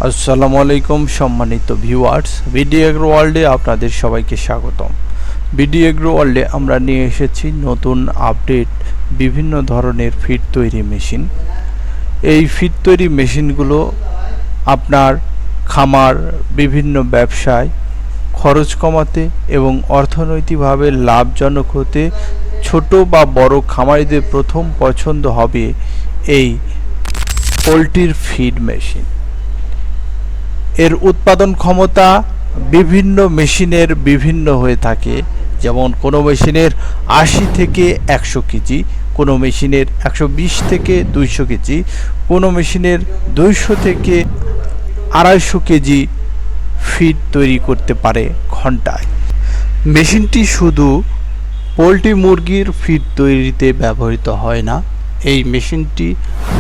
আসসালামু আলাইকুম সম্মানিত ভিউয়ার্স, বিডি এগ্রো ওয়ার্ল্ডে আপনাদের সবাইকে স্বাগতম। বিডি এগ্রো ওয়ার্ল্ডে আমরা নিয়ে এসেছি নতুন আপডেট বিভিন্ন ধরনের ফিড তৈরি মেশিন। এই ফিড তৈরি মেশিনগুলো আপনার খামার বিভিন্ন ব্যবসায় খরচ কমাতে এবং অর্থনৈতিকভাবে লাভজনক হতে ছোট বা বড় খামারিদের প্রথম পছন্দ হবে এই পোলট্রির ফিড মেশিন। এর উৎপাদন ক্ষমতা বিভিন্ন মেশিনের বিভিন্ন হয়ে থাকে, যেমন কোনো মেশিনের 80 থেকে 100 কেজি, কোনো মেশিনের 120 থেকে 200 কেজি, কোনো মেশিনের 200 থেকে 250 কেজি ফিড তৈরি করতে পারে ঘন্টায়। মেশিনটি শুধু পোলট্রি মুরগির ফিড তৈরিতে ব্যবহৃত হয় না, এই মেশিনটি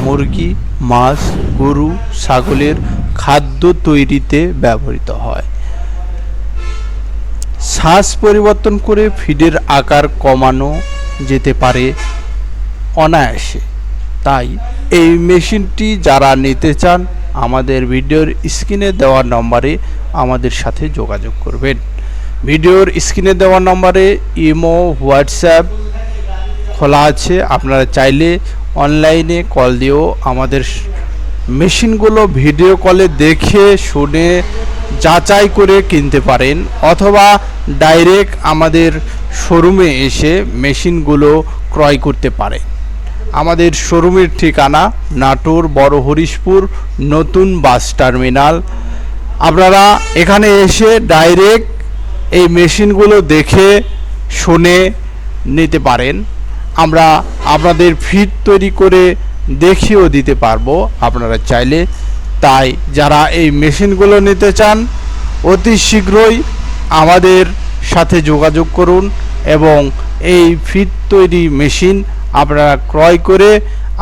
মুরগি, মাছ, গরু, ছাগলের খাদ্য তৈরিতে ব্যবহৃত হয়। সাইজ পরিবর্তন করে ফিডের আকার কমানো যেতে পারে অনায়াসে। তাই এই মেশিনটি যারা নিতে চান আমাদের ভিডিওর স্ক্রিনে দেওয়া নম্বরে আমাদের সাথে যোগাযোগ করবেন। ভিডিওর স্ক্রিনে দেওয়া নম্বরে ইমো, হোয়াটসঅ্যাপ খোলা আছে, আপনারা চাইলে অনলাইনে কল দিয়েও আমাদের মেশিনগুলো ভিডিও কলে দেখে শুনে যাচাই করে কিনতে পারেন, অথবা ডাইরেক্ট আমাদের শোরুমে এসে মেশিনগুলো ক্রয় করতে পারেন। আমাদের শোরুমের ঠিকানা নাটোর বড় হরিশপুর নতুন বাস টার্মিনাল। আপনারা এখানে এসে ডাইরেক্ট এই মেশিনগুলো দেখে শুনে নিতে পারেন। আমরা আপনাদের ফিড তৈরি করে দেখিয়েও দিতে পারবো আপনারা চাইলে। তাই যারা এই মেশিনগুলো নিতে চান অতি শীঘ্রই আমাদের সাথে যোগাযোগ করুন এবং এই ফিড তৈরি মেশিন আপনারা ক্রয় করে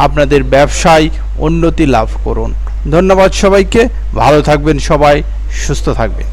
আপনাদের ব্যবসায় উন্নতি লাভ করুন। ধন্যবাদ সবাইকে, ভালো থাকবেন সবাই, সুস্থ থাকবেন।